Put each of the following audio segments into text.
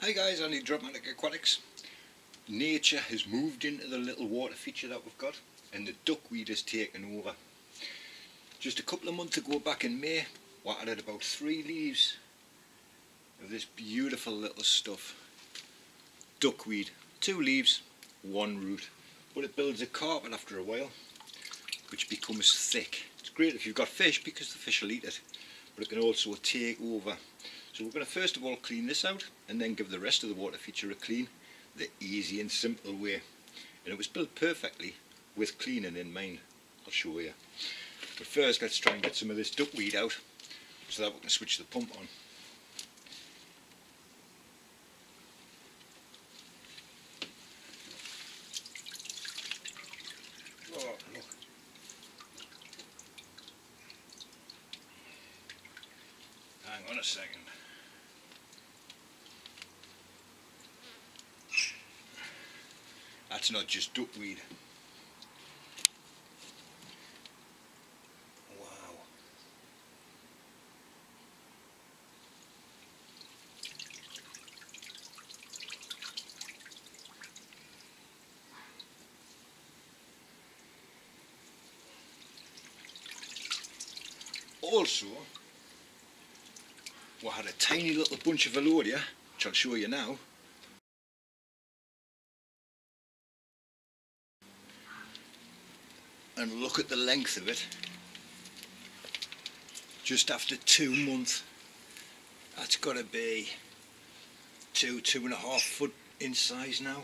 Hi guys, I'm Duckweed Aquatics. Nature has moved into the little water feature that we've got and the duckweed has taken over. Just a couple of months ago, back in May, we added about 3 leaves of this beautiful little stuff. Duckweed, 2 leaves, 1 root, but it builds a carpet after a while which becomes thick. It's great if you've got fish because the fish will eat it, but it can also take over. So we're going to first of all clean this out and then give the rest of the water feature a clean, the easy and simple way. And it was built perfectly with cleaning in mind. I'll show you. But first let's try and get some of this duckweed out so that we can switch the pump on. Oh, look. Hang on a second. That's not just duckweed. Wow. Also, we had a tiny little bunch of Velodia, which I'll show you now. And look at the length of it. Just after 2 months, that's got to be 2.5 foot in size now.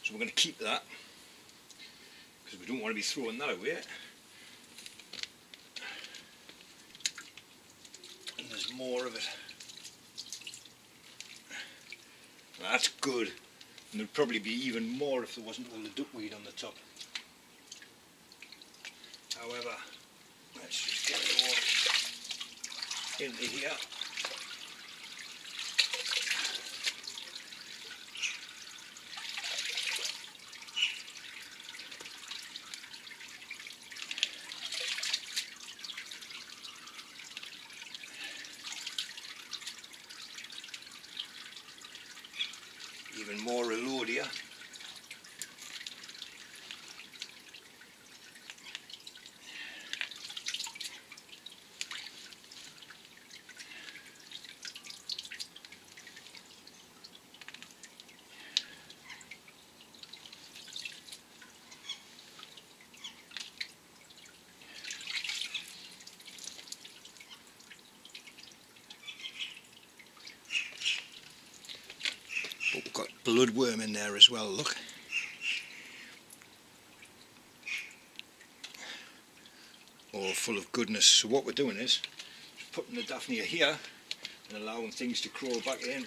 So we're going to keep that because we don't want to be throwing that away. And there's more of it. That's good. And there'd probably be even more if there wasn't all the duckweed on the top. However, let's just get it all into here. Even more Velodia. But we've got bloodworm in there as well, look. All full of goodness. So what we're doing is putting the Daphnia here and allowing things to crawl back in.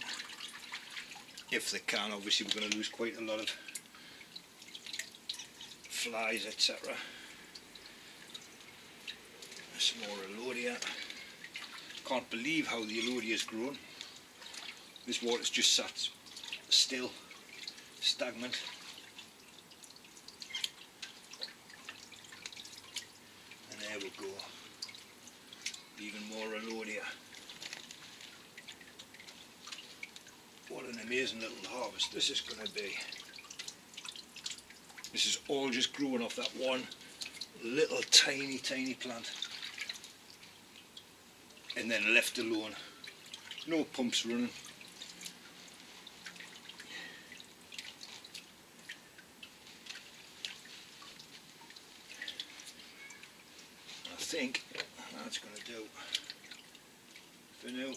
If they can, obviously we're going to lose quite a lot of flies, etc. Some more Velodia. Can't believe how the Velodia has grown. This water's just sat still, stagnant. And there we go. Even more Velodia. What an amazing little harvest this is going to be. This is all just growing off that one little tiny plant. And then left alone. No pumps running. I think that's going to do for now.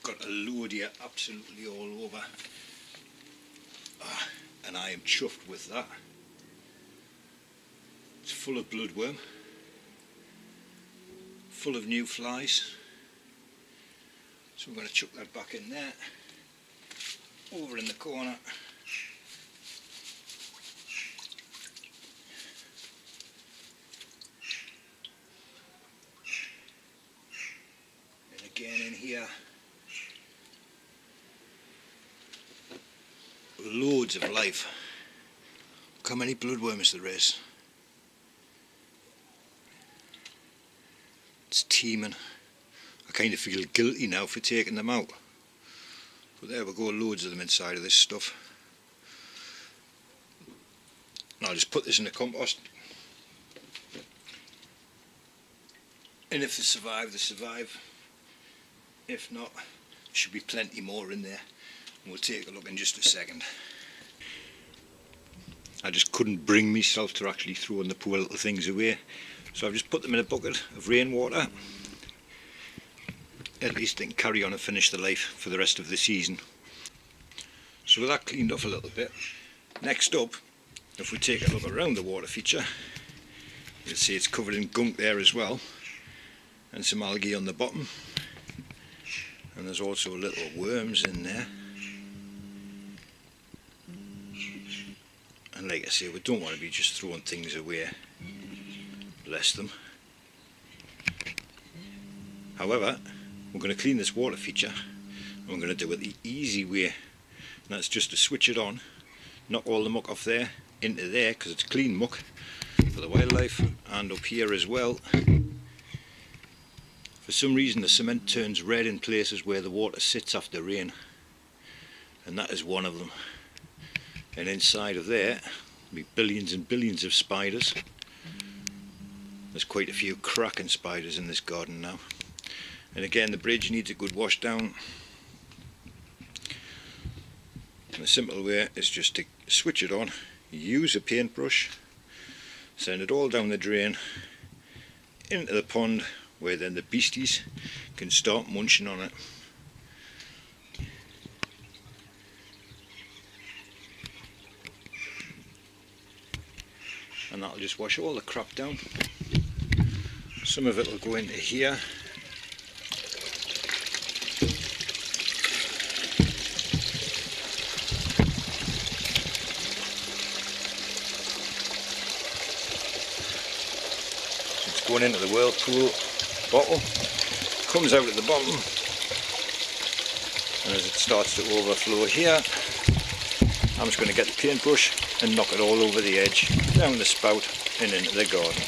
Got Velodia absolutely all over. And I am chuffed with that. It's full of bloodworm, full of new flies. So we're going to chuck that back in there. Over in the corner. here. Loads of life. Look how many bloodworms there is. It's teeming. I kind of feel guilty now for taking them out. But there we go, loads of them inside of this stuff. And I'll just put this in the compost. And if they survive, they survive. If not, there should be plenty more in there. We'll take a look in just a second. I just couldn't bring myself to actually throwing the poor little things away. So I've just put them in a bucket of rainwater. At least they can carry on and finish the life for the rest of the season. So with that cleaned off a little bit, next up, if we take a look around the water feature, you'll see it's covered in gunk there as well, and some algae on the bottom, and there's also little worms in there. And like I say, we don't want to be just throwing things away, bless them. However, we're going to clean this water feature, and we're going to do it the easy way, and that's just to switch it on, knock all the muck off there into there, because it's clean muck for the wildlife, and up here as well. For some reason the cement turns red in places where the water sits after rain, and that is one of them. And inside of there will be billions and billions of spiders. There's quite a few cracking spiders in this garden now. And again, the bridge needs a good wash down. And the simple way is just to switch it on, use a paintbrush, send it all down the drain into the pond, where then the beasties can start munching on it. And that'll just wash all the crap down. Some of it will go into here. It's going into the whirlpool bottle, comes out at the bottom, and as it starts to overflow here, I'm just going to get the paintbrush and knock it all over the edge, down the spout and into the garden.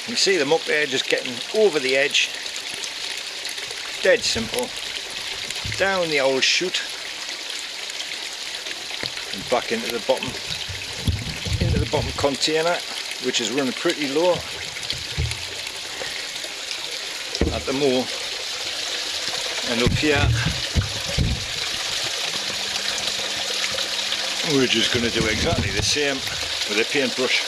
You see them up there just getting over the edge, dead simple, down the old chute and back into the bottom container, which is running pretty low at the moment. And up here we're just going to do exactly the same with a paintbrush.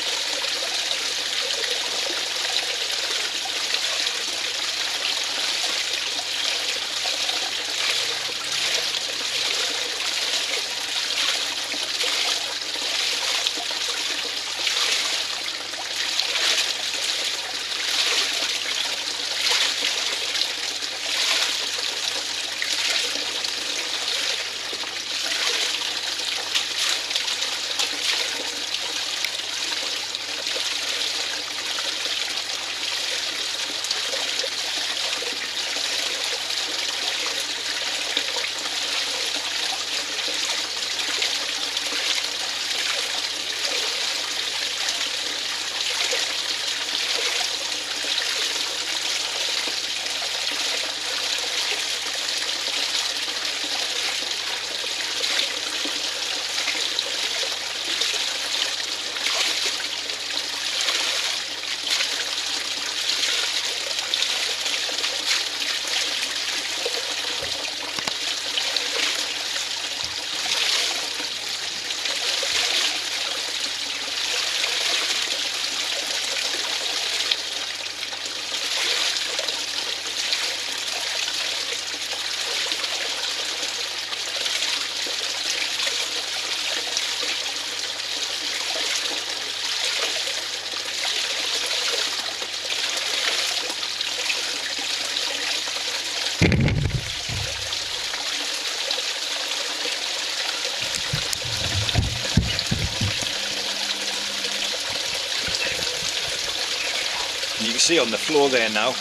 see on the floor there now,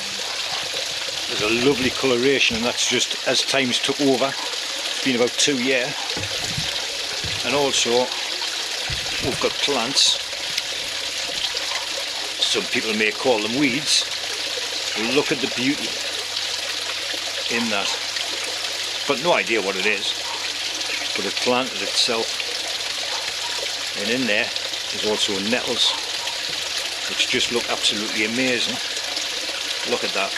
there's a lovely coloration, and that's just as time's took over. It's been about 2 years. And also we've got plants, some people may call them weeds. Look at the beauty in that. Got no idea what it is, but it planted itself. And in there is also nettles, which just look absolutely amazing. Look at that.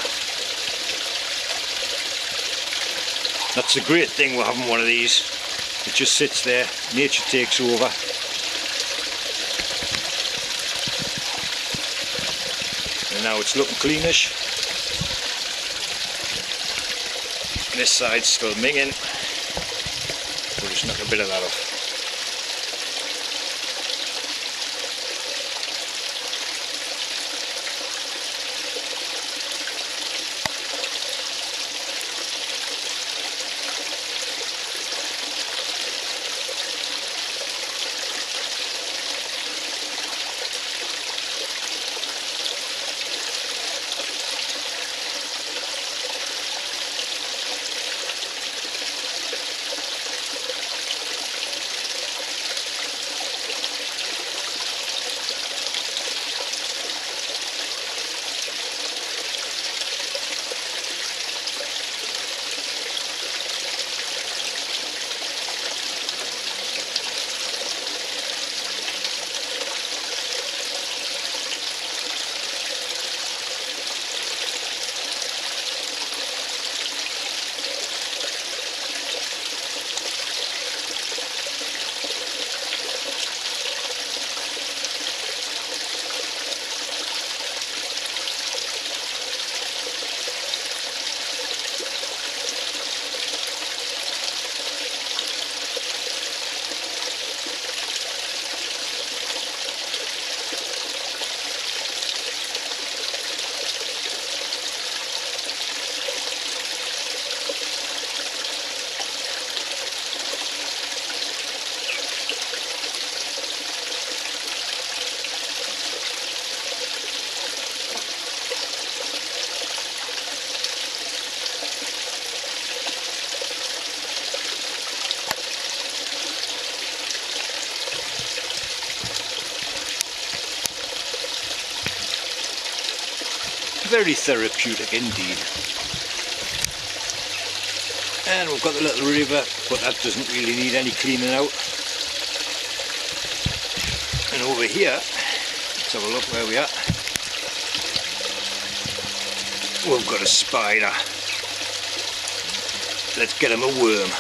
That's the great thing with having one of these. It just sits there, nature takes over. And now it's looking cleanish. This side's still minging. We'll just knock a bit of that off. Very therapeutic indeed. And we've got the little river, but that doesn't really need any cleaning out. And over here, let's have a look where we are. We've got a spider. Let's get him a worm.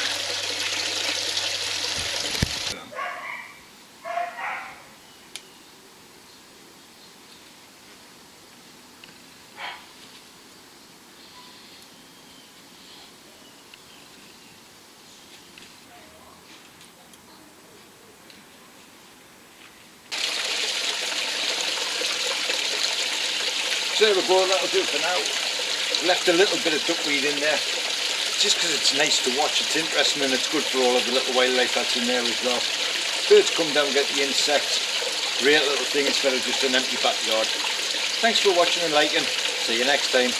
So there we go, that'll do for now. Left a little bit of duckweed in there, just because it's nice to watch, it's interesting, and it's good for all of the little wildlife that's in there as well. Birds come down, get the insects. Great little thing instead of just an empty backyard. Thanks for watching and liking. See you next time.